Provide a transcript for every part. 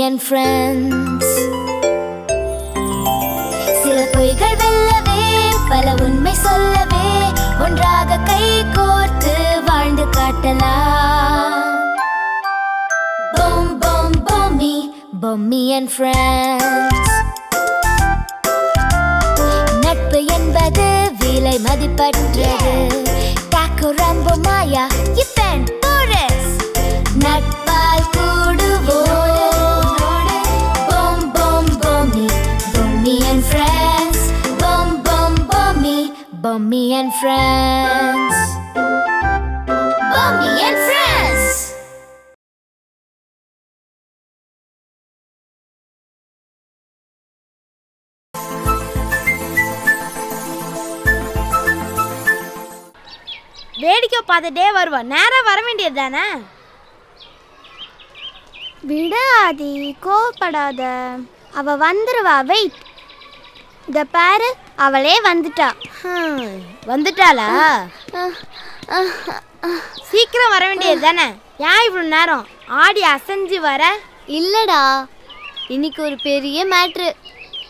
and friends. சில பொய்கள் வெல்லவே பல உண்மை சொல்லவே ஒன்றாக கை கோர்த்து வாழ்ந்து காட்டலாம். Boom boom bommy, bommy and friends. நட்பு என்பது விலை மதிப்பற்றது. Taco Rambo Maya, Ethan Torres. நட்பால் கூடுவோம். Boom boom bommy, bommy and friends. Boom boom bommy, bommy and friends. Bommy and friends. வேடிக்கை பார்த்துட்டே வருவா, நேரா வர வேண்டியது தானே. விடாதி, கோவப்படாத, அவ வந்துருவா. வெயிட், இத பாரு, அவளே வந்துட்டா. வந்துட்டாளா? சீக்கிரம் வர வேண்டியது தானே. ஏன் இவ்வளவு நேரம் ஆடி அசைஞ்சு வர? இல்லடா, இன்னைக்கு ஒரு பெரிய மேட்ரு,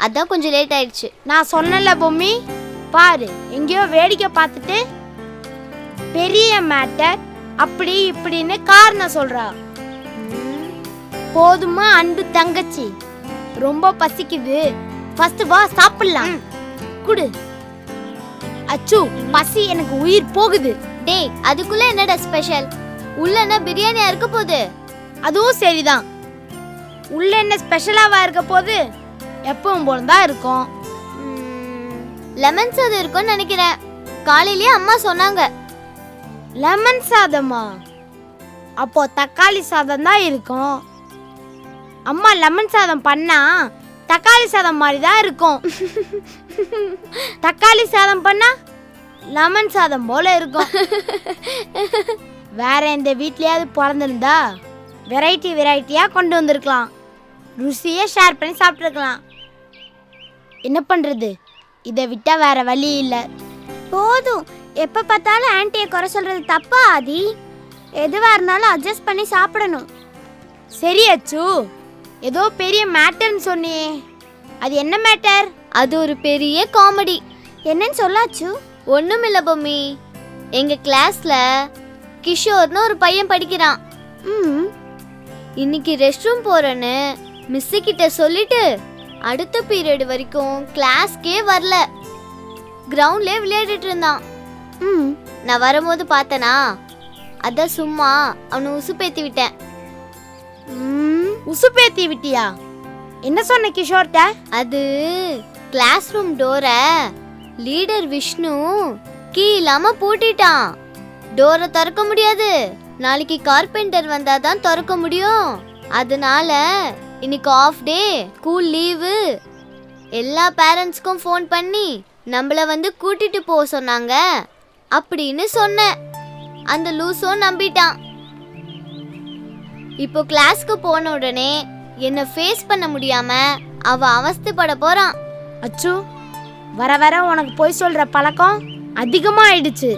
அதான் கொஞ்சம் லேட் ஆயிடுச்சு. நான் சொன்னல பொம்மி, பாரு எங்கேயோ வேடிக்கை பார்த்துட்டு பெரிய மேட்டர் அப்படி இப்படின்னு காரணம் சொல்றா. போதுமா அன்பு தங்கச்சி, ரொம்ப பசிக்குது, ஃபர்ஸ்ட் வா சாப்பிடலாம். குடு. அச்சு, பசி எனக்கு உயிர் போகுது. டேய், அதுக்குள்ள என்னடா ஸ்பெஷல்? உள்ள என்ன பிரியாணியா இருக்க போகுது? அதுவும் சரிதான். உள்ள என்ன ஸ்பெஷலாவா இருக்க போகுது? எப்பவும் போல தான் இருக்கும். லெமன் சாதம் இருக்கும்னு நினைக்கிறேன். காலையிலேயே அம்மா சொன்னாங்க. லெமன் சாதமா? அப்போ தக்காளி சாதம் தான் இருக்கும். அம்மா லெமன் சாதம் பண்ணா தக்காளி சாதம் மாதிரி தான் இருக்கும். தக்காளி சாதம் பண்ணா லெமன் சாதம் போல இருக்கும். வேற எந்த வீட்லயாவது பிறந்திருந்தா வெரைட்டியா கொண்டு வந்திருக்கலாம். ருசியை ஷேர் பண்ணி சாப்பிட்டுருக்கலாம். என்ன பண்றது, இதை விட்டா வேற வழி இல்லை. போதும், எப்ப பார்த்தாலும் ஆன்ட்டியை குறை சொல்றது தப்பா ஆதி? எதுவா இருந்தாலும் அட்ஜஸ்ட் பண்ணி சாப்பிடணும். சரி அச்சு, ஏதோ பெரிய மேட்டர்னு சொன்னியே, அது என்ன மேட்டர்? அது ஒரு பெரிய காமெடி. என்னன்னு சொல்லாச்சு? ஒண்ணுமில்ல பொம்மி, எங்க கிளாஸ்ல கிஷோர்னு ஒரு பையன் படிக்கிறான். இன்னைக்கு ரெஸ்ட் ரூம் போறேன்னு மிஸ் கிட்ட சொல்லிட்டு அடுத்த பீரியட் வரைக்கும் கிளாஸ்க்கே வரல. கிரவுண்ட்லயே விளையாடிட்டு இருந்தான். நான் வரும்போது பார்த்தனா, அதான் சும்மா அவனை உசுப்பேத்தி விட்டேன். உசுப்பேத்தி விட்டியா? என்ன சொன்ன கிஷோர்ட்ட? அது கிளாஸ் ரூம் டோரை லீடர் விஷ்ணு கீ இல்லாம பூட்டிட்டான். டோரை திறக்க முடியாது, நாளைக்கு கார்பெண்டர் வந்தாதான் திறக்க முடியும். அதனால இன்னைக்கு ஆஃப் டே, ஸ்கூல் லீவு. எல்லா பேரண்ட்ஸ்க்கும் ஃபோன் பண்ணி நம்மள வந்து கூட்டிட்டு போக சொன்னாங்க அப்படின்னு சொன்னேன். அந்த லூசோ நம்பிட்டான். இப்போ கிளாஸ்க்கு போன உடனே என்ன ஃபேஸ் பண்ண முடியாம அவ அவஸ்தைப்பட போறான். அச்சு, வர வர உனக்கு போய் சொல்ற பழக்கம் அதிகமா ஆயிடுச்சு.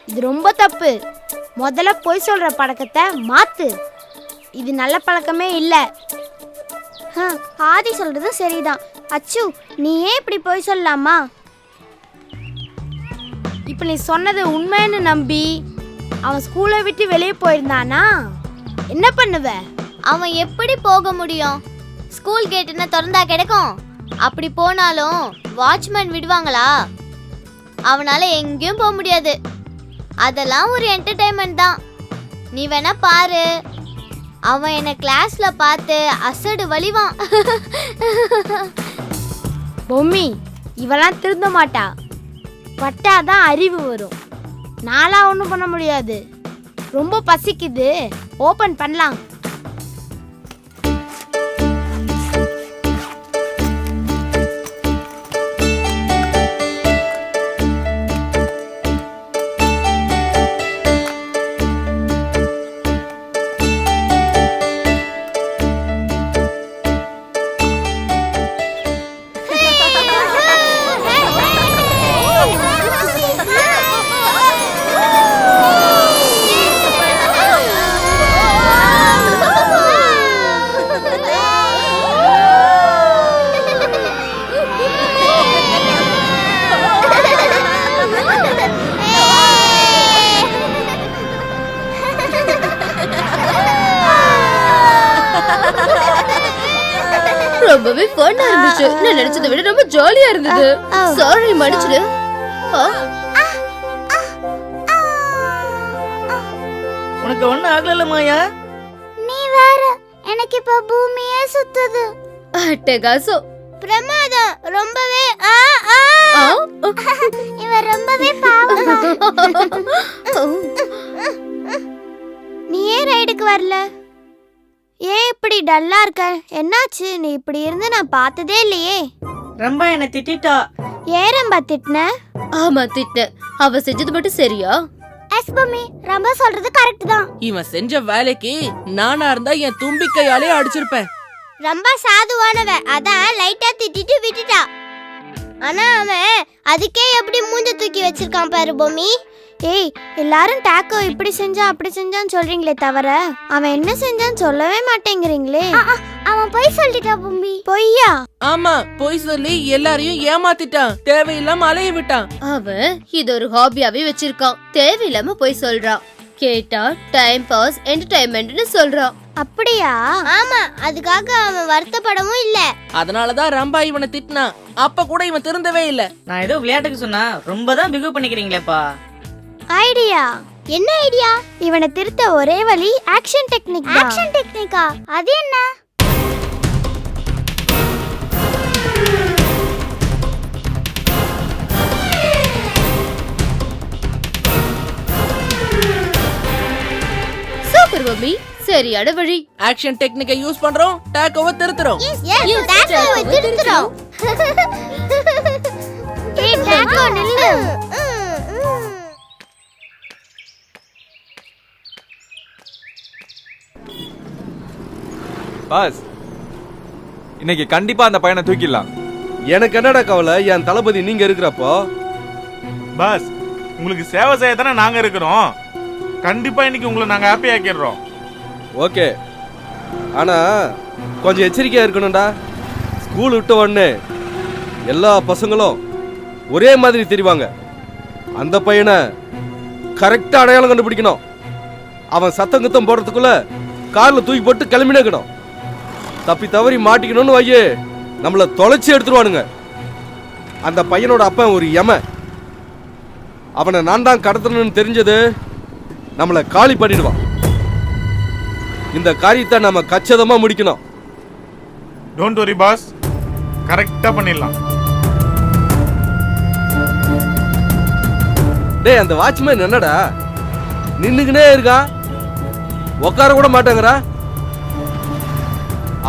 இது ரொம்ப தப்பு. முதல்ல போய் சொல்ற பழக்கத்தை மாத்து. இது நல்ல பழக்கமே இல்ல. ஆதி சொல்றது சரிதான். அச்சு, நீ ஏன் இப்படி போய் சொல்லலாமா? இப்ப நீ சொன்னது உண்மைன்னு நம்பி அவன் ஸ்கூலை விட்டு வெளியே போயிருந்தானா என்ன பண்ணுவ? அவன் எப்படி போக முடியும்? ஸ்கூல் கேட் என்ன திறந்தா கிடக்கும்? அப்படி போனாலும் வாட்ச்மேன் விடுவாங்களா? அவனால எங்கேயும் போக முடியாது. அதெல்லாம் ஒரு என்டர்டைன்மெண்ட் தான். நீ வேணா பாரு, அவன் என்ன கிளாஸ்ல பார்த்து அசடு வலிவான். பொம்மி, இவெல்லாம் திருந்த மாட்டா. பட்டாதான் அறிவு வரும். நாளா ஒன்றும் பண்ண முடியாது. ரொம்ப பசிக்குது, ஓபன் பண்ணலாம். ரொம்பவே ஃபன்னா இருந்துச்சு. நான் நினைச்சதை விட ரொம்ப ஜாலியா இருந்தது. சாரி, மன்னிச்சிடு. உனக்கு ஒண்ணு ஆகல மாயா. நீ வேற, எனக்கு இப்ப பூமியே சுத்துது. அட்டகாசோ, பிரமாதம், ரொம்பவே இவன் ரொம்பவே பாவம். நீ ஏன் ரைடுக்கு வரல? ஏன் இப்படி டல்லா இருக்க? என்னாச்சு? நீ இப்படி இருந்து நான் பார்த்ததே இல்லையே. ரம்பா என்ன திட்டிட்டா. ஏன் ரம்பா திட்டின? ஆமா திட்டினேன். அவ செஞ்சது மட்டும் சரியா? எஸ் பூமி, ரம்பா சொல்றது கரெக்ட் தான். இவன் செஞ்ச வேலைக்கு நானா இருந்தா என் தும்பிக்கையாலே அடிச்சிருப்பேன். ரொம்ப சாதுவானவ, அதான் லைட்டா திட்டிட்டு விட்டுட்டா. ஆனா அவன் அதுக்கே எப்படி மூஞ்ச தூக்கி வச்சிருக்கான் பாரு பூமி. ஏய், எல்லாரும் டாக்கோ இப்படி செஞ்சா அப்படி செஞ்சான்னு சொல்றீங்களே தவிர அவன் என்ன செஞ்சான்னு சொல்லவே மாட்டேங்கிறீங்களே. அவன் பொய் சொல்லிட்டா பூமி. பொய்யா? ஆமா, பொய் சொல்லி எல்லாரையும் ஏமாத்திட்டான். தேவையில்லாம அலைய விட்டான். அவன் இது ஒரு ஹாபியாவே வச்சிருக்கான். தேவையில்லாம போய் சொல்றான். கேட்டா டைம் பாஸ், என்டர்டைன்மெண்ட்னு சொல்றான். அப்படியா? ஆமா, அதுக்காக அவன் வருத்தப்படவும் இல்ல. அதனாலதான் ரம்பா இவனை திட்டினான். அப்ப கூட இவன் திருந்தவே இல்ல. நான் ஏதோ விளையாட்டுக்கு சொன்னா ரொம்ப தான் பிகு பண்ணிக்கிறீங்களேப்பா. ஐடியா? என்ன ஐடியா? இவனை திருத்த ஒரே வழி ஆக்ஷன் டெக்னிக். ஆக்ஷன் டெக்னிக்கா? அது என்ன? சூப்பர் மம்மி, சரியான வழி. ஆக்ஷன் டெக்னிக்கை யூஸ் பண்றோம், டாக்கோவை திருத்துறோம். திருத்துறோம். ஏய் டாக்கோ நில்லு. பாஸ், இன்னைக்கு கண்டிப்பா அந்த பையனை தூக்கிடலாம். எனக்கு என்னடா கவலை, என் தளபதி நீங்க இருக்கிறப்போ. பாஸ், உங்களுக்கு சேவை செய்ய தானே நாங்க இருக்கிறோம். கண்டிப்பா இன்னைக்கு உங்களை நாங்க ஹாப்பி ஆக்கிடுறோம். ஓகே, ஆனா கொஞ்சம் எச்சரிக்கையா இருக்கணும்டா. ஸ்கூல் விட்ட உடனே எல்லா பசங்களும் ஒரே மாதிரி தெரிவாங்க. அந்த பையனை கரெக்டா அடையாளம் கண்டுபிடிக்கணும். அவன் சத்தம் குத்தம் போடுறதுக்குள்ள கார்ல தூக்கி போட்டு கிளம்பினக்கணும். தப்பி தவறி மாட்டிக்கணும்னு வையே, நம்மளை தொலைச்சி எடுத்துருவானுங்க. அந்த பையனோட அப்பன் ஒரு யம. அவனை நான் தான் கடத்தணும்னு தெரிஞ்சது நம்மளை காலி பண்ணிடுவான். இந்த காரியத்தை நம்ம கச்சிதமா முடிக்கணும். டோன்ட் வரி பாஸ், கரெக்டா பண்ணிடலாம். டேய், அந்த வாட்ச்மேன் என்னடா நின்னுக்குனே இருக்கா, உட்கார கூட மாட்டாங்கறா.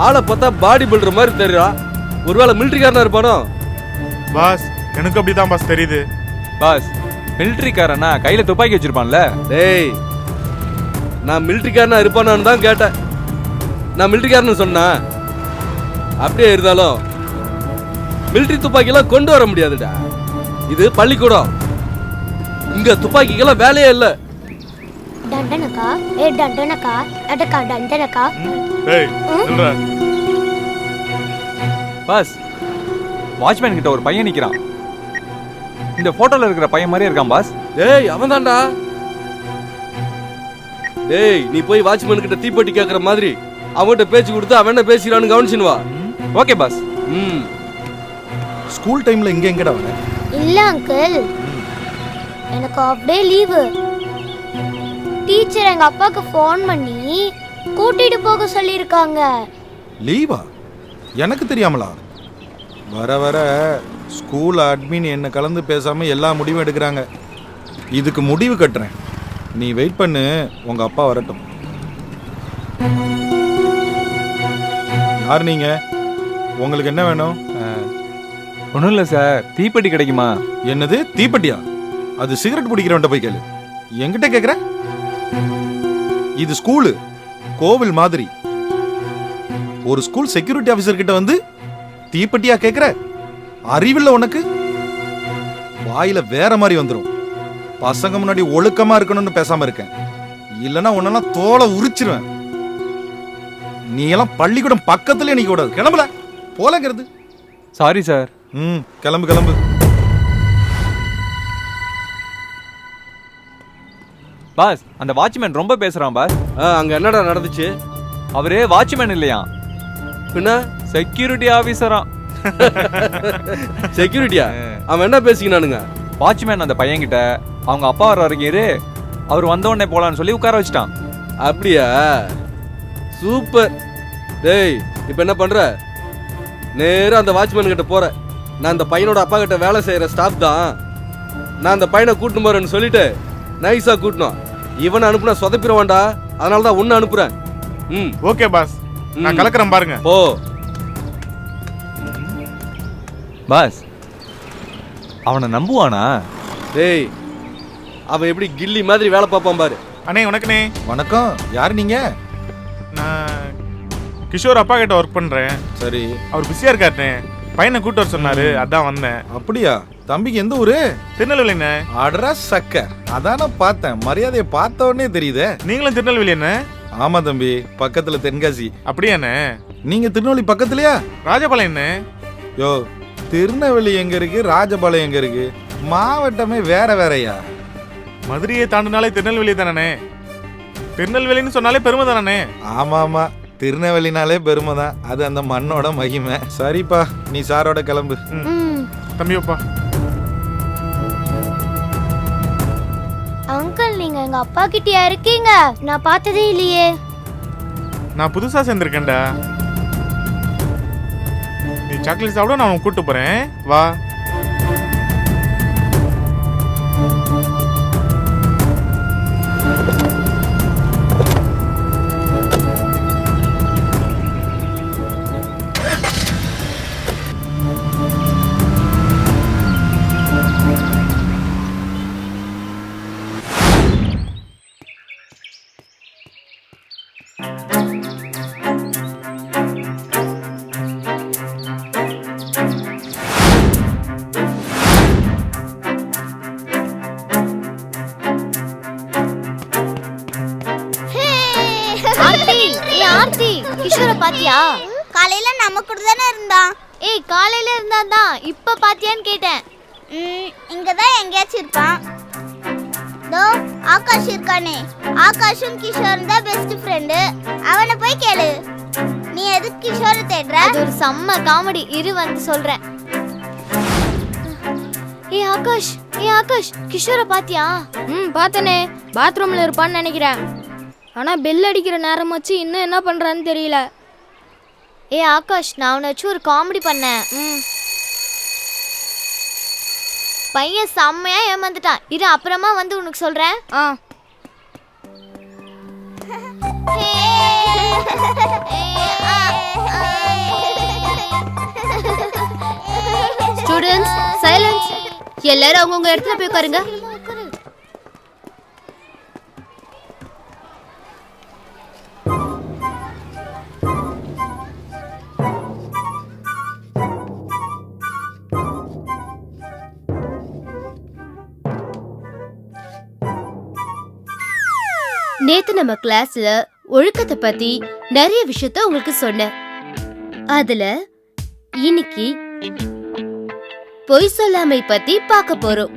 ஆளை பார்த்தா பாடி பில்டர் மாதிரி தெரியுறா. ஒருவேளை மிலிட்டரிக்காரனா இருப்பானோ? பாஸ், எனக்கு அப்படிதான் பாஸ் தெரியுது. பாஸ், மிலிட்டரிக்காரனா கையில துப்பாக்கி வச்சிருப்பான்ல. டேய், நான் மிலிட்டரிக்காரனா இருப்பானான்னு தான் கேட்டேன். நான் மிலிட்டரிக்காரன்னு சொன்னா அப்படியே இருந்தாலும் மிலிட்டரி துப்பாக்கியெல்லாம் கொண்டு வர முடியாதுடா. இது பள்ளிக்கூடம், இங்க துப்பாக்கிக்கெல்லாம் வேலையே இல்லை. டண்டனக்கா, ஏ டண்டனக்கா, அடக்கா டண்டனக்கா. ஏய், நில்றா. பாஸ், வாட்ச்மேன் கிட்ட ஒரு பையன் நிக்கிறான். இந்த போட்டோல இருக்கிற பையன் மாதிரியே இருக்கான் பாஸ். டேய், அவன் தான்டா. டேய், நீ போய் வாட்ச்மேன் கிட்ட தீப்பெட்டி கேட்கற மாதிரி அவன்கிட்ட பேச்சு கொடுத்து அவன் என்ன பேசுறான்னு கவனிச்சுன்னு வா. Okay pass. ஸ்கூல் டைம்ல இங்க எங்கடா வர? இல்ல அங்கிள், எனக்கு ஆஃப் டே லீவு. டீச்சர் எங்க அப்பாக்கு ஃபோன் பண்ணி கூட்டிட்டு போக சொல்லிருக்காங்க. லீவா? எனக்கு தெரியாமலா? வர வர ஸ்கூல் அட்மின் என்ன கலந்து பேசாம எல்லா முடிவும் எடுக்கிறாங்க. இதுக்கு முடிவு கட்டுறேன். நீ வெயிட் பண்ணு, உங்க அப்பா வரட்டும். யார் நீங்க? உங்களுக்கு என்ன வேணும்? ஒன்றும் இல்லை சார், தீப்பெட்டி கிடைக்குமா? என்னது தீப்பெட்டியா? அது சிகரெட் பிடிக்கிறவன்ட்ட போய் கேளு, என்கிட்ட கேக்குற? இது ஸ்கூலு, கோவில் மாதிரி. ஒரு ஸ்கூல் செக்யூரிட்டி ஆபீசர் கிட்ட வந்து தீப்பெட்டியா கேக்குற? அறிவில்ல உனக்கு? வாயில வேற மாதிரி வந்துடும். பசங்க முன்னாடி ஒழுக்கமா இருக்கணும்னு பேசாம இருக்கேன், இல்லைன்னா உன்னெல்லாம் தோலை உரிச்சிருவேன். நீ எல்லாம் பள்ளிக்கூடம் பக்கத்துலயே நிக்க கூடாது. கிளம்பல போலங்கிறது. Sorry sir. கிளம்பு கிளம்பு. பாஸ், அந்த வாட்ச்மேன் ரொம்ப பேசுறான் பாஸ். அங்க என்னடா நடந்துச்சு? அவரே வாட்ச்மேன் இல்லையா, பின்ன செக்யூரிட்டி ஆபீசரா? செக்யூரிட்டியா? அவன் என்ன பேசிக்கினானுங்க? வாட்ச்மேன் அந்த பையன்கிட்ட அவங்க அப்பா வர வரைக்கும் இரு, அவர் வந்த உடனே போலான்னு சொல்லி உட்கார வச்சுட்டான். அப்படியா? சூப்பர். டேய் இப்போ என்ன பண்ற? நேரா அந்த வாட்ச்மேன் கிட்ட போற. நான் அந்த பையனோட அப்பா கிட்ட வேலை செய்யற ஸ்டாஃப் தான். நான் அந்த பையனை கூட்டிட்டு போறேன்னு சொல்லிட்டு நைஸா கூட்டணும். இவனை அனுப்புனா சொதப்பிடுவான்டா, அதனால தான் உன்னை அனுப்புறேன். ஓகே பாஸ், நான் கலக்குறேன் பாருங்க. போ பாஸ். அவனை நம்புவானா? டேய் அவன் எப்படி கில்லி மாதிரி வேலை பார்ப்பான் பாரு. அண்ணே வணக்கண்ணே. வணக்கம். யார் நீங்க? நான் கிஷோர் அப்பா கிட்ட ஒர்க் பண்றேன். சரி. அவர் பிஸியா இருக்காருண்ணே, பையனை கூட்டு வர சொன்னாரு, அதான் வந்தேன். அப்படியா? தம்பிக்கு எந்த ஊரு? திருநெல்வேலிண்ணே. அட்ரா சக்க. அதான பார்த்தேன், மரியாதையை பார்த்த உடனே தெரியுதே. நீங்களும் திருநெல்வேலி என்ன? ஆமா தம்பி, பக்கத்துல தென்காசி. அப்படியாண்ணே? நீங்க திருநெல்வேலி பக்கத்துலயா? ராஜபாளையம் என்ன? யோ, திருநெல்வேலி எங்க இருக்கு, ராஜபாளையம் எங்க இருக்கு? மாவட்டமே வேற வேறயா? மதுரையை தாண்டினாலே திருநெல்வேலி தானே. திருநெல்வேலின்னு சொன்னாலே பெருமை தானே. ஆமா ஆமா, திருநெல்வேலினாலே பெருமை தான். அது அந்த மண்ணோட மகிமை. சரிப்பா, நீ சாரோட கிளம்பு. தம்பியப்பா. அங்கிள் நீங்க எங்க அப்பா கிட்டயா இருக்கீங்க? நான் பார்த்ததே இல்லையே. நான் புதுசா சேர்ந்திருக்கேன்டா. நீ சாக்லேட் சாப்பிட நான் உன்னை கூட்டு போறேன், வா. ஆர்த்தி, கிஷோர பாத்தியா? காலையில நம்ம கூட தானே இருந்தான். ஏய், காலையில இருந்தாதான், இப்ப பாத்தியான்னு கேட்டேன். இங்கதான் எங்கேயாச்சும் இருப்பான். தோ ஆகாஷ் இருக்கானே, ஆகாஷும் கிஷோரும் தான் பெஸ்ட் ஃப்ரெண்டு. அவனை போய் கேளு. நீ எதுக்கு கிஷோரை தேடுற? அது ஒரு செம்ம காமெடி, இரு வந்து சொல்றேன். ஏய் ஆகாஷ், கிஷோர பாத்தியா? பார்த்தனே, பாத்ரூம்ல இருப்பான்னு நினைக்கிறேன். ஆனா பெல் அடிக்கிற நேரம் வச்சு இன்னும் என்ன பண்றான்னு தெரியல. ஏய் ஆகாஷ், நான் உன்னை வச்சு ஒரு காமெடி பண்ணேன். பையன் செம்மையா ஏமாந்துட்டான். இரு அப்புறமா வந்து உனக்கு சொல்றேன். Students silence. எல்லாரும் அவங்கவுங்க இடத்துல போய் உட்காருங்க. நேத்து நம்ம கிளாஸ்ல ஒழுக்கத்தை பத்தி நிறைய விஷயத்த உங்களுக்கு சொன்னேன். அதுல இன்னைக்கு பொய் சொல்லாமை பத்தி பார்க்க போறோம்.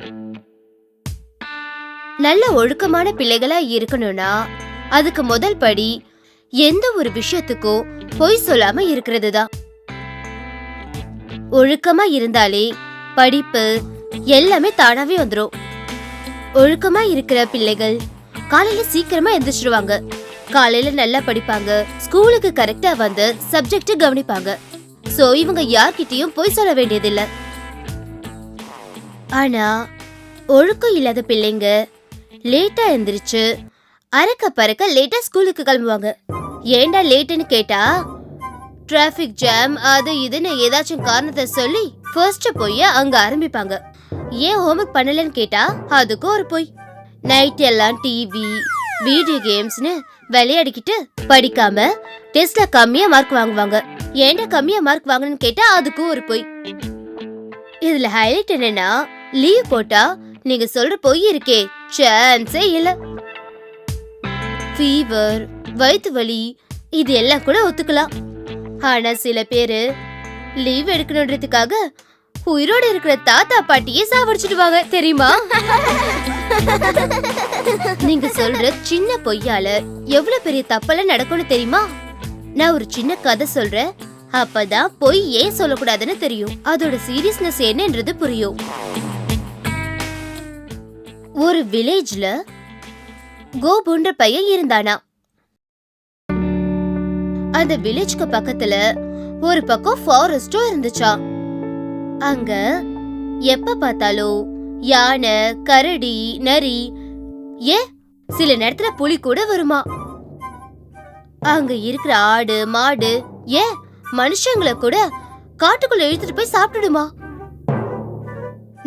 நல்ல ஒழுக்கமான பிள்ளைகளா இருக்கணும்னா அதுக்கு முதல் படி எந்த ஒரு விஷயத்துக்கும் பொய் சொல்லாம இருக்கிறது தான். ஒழுக்கமா இருந்தாலே படிப்பு எல்லாமே தானாவே வந்துரும். ஒழுக்கமா இருக்கிற பிள்ளைகள் காலையில சீக்கிரமா எந்திரிச்சிடுவாங்க. காலையில நல்லா படிப்பாங்க, ஸ்கூலுக்கு கரெக்டா வந்து சப்ஜெக்ட் கவனிப்பாங்க. சோ இவங்க யார்கிட்டயும் போய் சொல்ல வேண்டியதில்லை. ஆனா ஒழுக்கம் இல்லாத பிள்ளைங்க லேட்டா எந்திரிச்சு அறக்க பறக்க லேட்டா ஸ்கூலுக்கு கிளம்புவாங்க. ஏண்டா லேட்டுன்னு கேட்டா டிராபிக் ஜாம் அது இதுன்னு ஏதாச்சும் காரணத்தை சொல்லி ஃபர்ஸ்ட் போய் அங்க ஆரம்பிப்பாங்க. ஏன் ஹோம்ஒர்க் பண்ணலன்னு கேட்டா அதுக்கும் ஒரு போய். நைட் எல்லாம் டிவி வீடியோ கேம்ஸ்னு விளையாடிக்கிட்டு படிக்காம டெஸ்ட்ல கம்மியா மார்க் வாங்குவாங்க. ஏன்டா கம்மியா மார்க் வாங்கணும்னு கேட்டா அதுக்கும் ஒரு போய். இதுல ஹைலைட் என்னன்னா லீவ் போட்டா நீங்க சொல்ற பொய் இருக்கே சான்ஸே இல்ல. ஃபீவர், வயிற்று வலி இது எல்லாம் கூட ஒத்துக்கலாம். ஆனா சில பேரு லீவ் எடுக்கணுன்றதுக்காக உயிரோட இருக்கிற தாத்தா பாட்டியே சாவடிச்சிடுவாங்க தெரியுமா? நீங்க சொல்ற சின்ன பொய்யால எவ்வளவு பெரிய தப்பெல்லாம் நடக்கும்னு தெரியுமா? நான் ஒரு சின்ன கதை சொல்றேன், அப்பதான் பொய் ஏன் சொல்லக்கூடாதுன்னு தெரியும். அதோட சீரியஸ்னஸ் என்னன்றது புரியும். ஒரு வில்லேஜ்ல கோபுன்ற பையன் இருந்தானா. அந்த வில்லேஜ்க்கு பக்கத்துல ஒரு பக்கம் ஃபாரஸ்டும் இருந்துச்சா. அங்க எப்ப பார்த்தாலும் யானை, கரடி, நரி, சில நேரத்துல புலி கூட வருமா. அங்க இருக்கிற ஆடு, மாடு, மனுஷங்களை கூட காட்டுக்குள்ள இழுத்துட்டு போய் சாப்பிட்டுடுமா.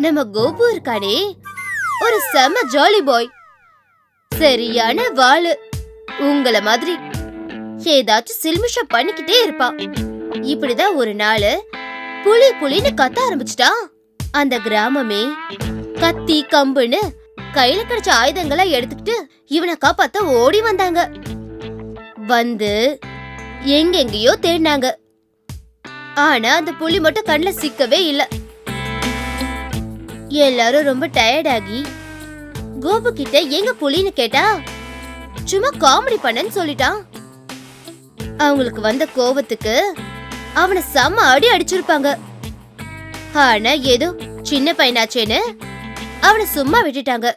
நம்ம கோபு இருக்கானே, ஒரு செம ஜாலி பாய், சரியான வாளு. உங்கள மாதிரி ஏதாச்சும் சில்மிஷம் பண்ணிக்கிட்டே இருப்பான். இப்படிதான் ஒரு நாள் புலி புலின்னு கத்த ஆரம்பிச்சிட்டா. அந்த கிராமமே கத்தி கம்புன்னு கையில கிடைச்ச ஆயுதங்களை எடுத்துக்கிட்டு இவனை காப்பாத்த ஓடி வந்தாங்க. வந்து எங்கெங்கயோ தேடினாங்க. ஆனா அந்த புலி மட்டும் கண்ணுல சிக்கவே இல்ல. எல்லாரும் ரொம்ப டயர்டாகி கோபு கிட்ட எங்க புலின்னு கேட்டா சும்மா காமெடி பண்ணன்னு சொல்லிட்டான். அவங்களுக்கு வந்த கோபத்துக்கு அவனை செம்ம அடி அடிச்சிருப்பாங்க. ஆனா ஏதோ சின்ன பையனாச்சேன்னு அவனை சும்மா விட்டுட்டாங்க.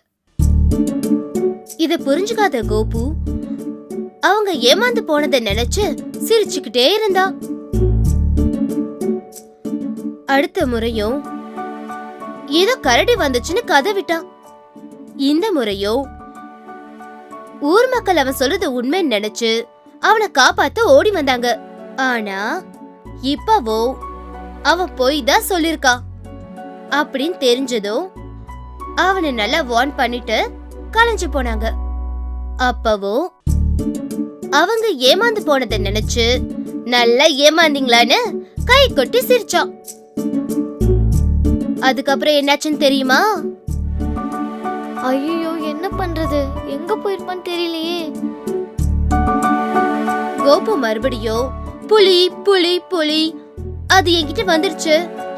இத புரிஞ்சுக்காத கோபு அவங்க ஏமாந்து போனதை நினைச்சு சிரிச்சுக்கிட்டே இருந்தா. அடுத்த முறையும் ஏதோ கரடி வந்துச்சுன்னு கதை விட்டான். இந்த முறையும் ஊர் மக்கள் அவன் சொல்றது உண்மைன்னு நினைச்சு அவனை காப்பாத்த ஓடி வந்தாங்க. ஆனா இப்பவோ அவன் போய் தான் சொல்லிருக்கா அப்படின்னு தெரிஞ்சதும் அவனை நல்லா வார்ன் பண்ணிட்டு கலைஞ்சு போனாங்க. அப்பவோ அவங்க ஏமாந்து போனதை நினைச்சு நல்லா ஏமாந்தீங்களான்னு கை கொட்டி சிரிச்சான். அதுக்கப்புறம் என்னாச்சுன்னு தெரியுமா? ஐயோ, என்ன பண்றது? எங்க போயிருப்பான்னு தெரியலையே. கோபு மறுபடியும் புலி புலி புலி, அது என்கிட்ட வந்துருச்சு,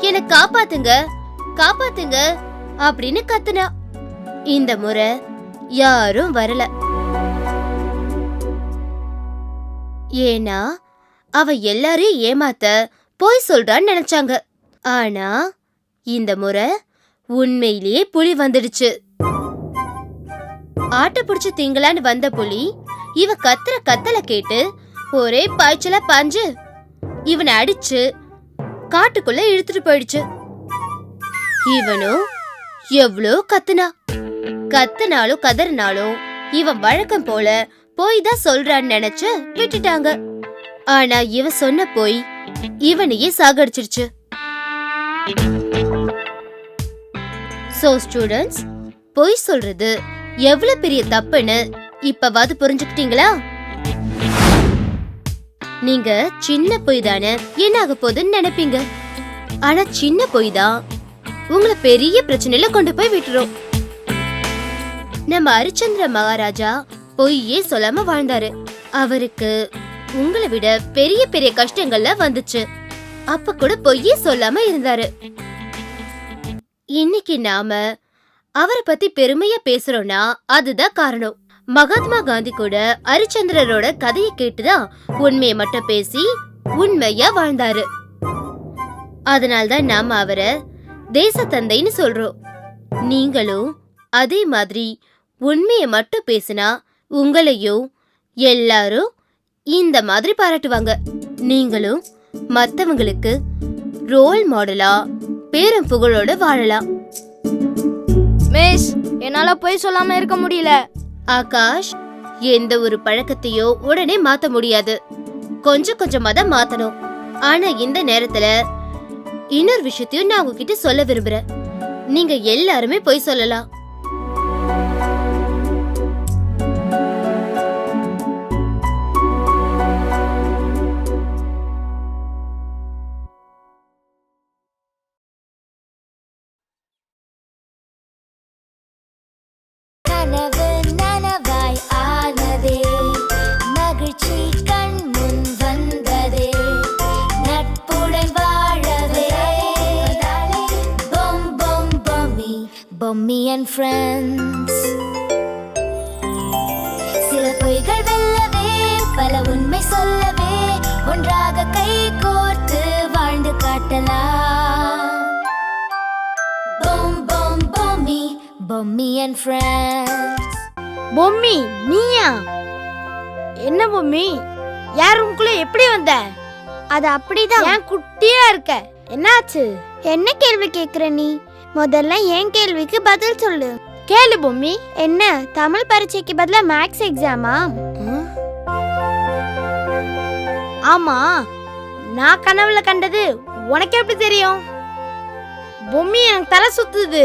என்ன காப்பாத்துங்க காப்பாத்துங்க அப்படின்னு கத்துனா. இந்த முறை யாரும் வரல. ஏன்னா அவ எல்லாரையும் ஏமாத்த போய் சொல்றான்னு நினைச்சாங்க. ஆனா இந்த முறை உண்மையிலேயே புலி வந்துடுச்சு. ஆட்ட புடிச்சு திங்களான்னு வந்த புலி இவ கத்துற கத்தல கேட்டு ஒரே பாய்ச்சலா பாஞ்சு இவனை அடிச்சு காட்டுக்குள்ள இழுத்துட்டு போயிடுச்சு. இவனும் எவ்வளோ கத்துனாலும் கதறினாலும் இவன் வழக்கம் போல போய் தான் சொல்றான்னு நினைச்சு விட்டுட்டாங்க. ஆனா இவன் சொன்ன போய் இவனையே சாகடிச்சிருச்சு. சோ ஸ்டூடெண்ட்ஸ், பொய் சொல்றது எவ்வளவு பெரிய தப்புன்னு இப்பவாது புரிஞ்சுக்கிட்டீங்களா? நீங்க சின்ன பொய் தானே என்ன ஆக போகுதுன்னு நினைப்பீங்க. ஆனா சின்ன பொய் தான் உங்களை பெரிய பிரச்சனையில கொண்டு போய் விட்டுரும். நம்ம ஹரிச்சந்திர மகாராஜா பொய்யே சொல்லாம வாழ்ந்தாரு. அவருக்கு உங்களை விட பெரிய பெரிய கஷ்டங்கள்ல வந்துச்சு. அப்ப கூட பொய்யே சொல்லாம இருந்தாரு. இன்னைக்கு நாம அவரை பத்தி பெருமையா பேசுறோம்னா அதுதான் காரணம். மகாத்மா காந்தி கூட ஹரிச்சந்திரரோட கதையை கேட்டுதான் உண்மையை மட்டும் பேசி உண்மையா வாழ்ந்தாரு. அதனால்தான் நாம அவரை தேச தந்தைன்னு சொல்றோம். நீங்களும் அதே மாதிரி உண்மையை மட்டும் பேசினா உங்களையும் எல்லாரும் இந்த மாதிரி பாராட்டுவாங்க. நீங்களும் மத்தவங்களுக்கு ரோல் மாடலா பேரும் புகழோட வாழலாம். மிஸ், என்னால போய் சொல்லாம இருக்க முடியல. ஆகாஷ், எந்த ஒரு பழக்கத்தையோ உடனே மாத்த முடியாது. கொஞ்சம் கொஞ்சமா தான் மாத்தணும். ஆனா இந்த நேரத்துல இன்னொரு விஷயத்தையும் நான் உங்ககிட்ட சொல்ல விரும்புறேன். நீங்க எல்லாருமே போய் சொல்லலாம். Bommy and friends. சில பொய்கள் வெல்லவே பல உண்மை சொல்லவே ஒன்றாக கை கோர்த்து Bummy and friends. பொம்மி நீயா? என்ன பொம்மி, யார் ரூம்குள்ள எப்படி வந்த? அது அப்படிதான். ஏன் குட்டியா இருக்க, என்னாச்சு? என்ன கேள்வி கேக்குற நீ? முதல்ல என் கேள்விக்கு பதில் சொல்லு. கேளு பொம்மி. என்ன தமிழ் பரீட்சைக்கு பதிலா மேக்ஸ் எக்ஸாமா? ஆமா, நான் கனவுல கண்டது உனக்கு எப்படி தெரியும்? பொம்மி, எனக்கு தலை சுத்துது.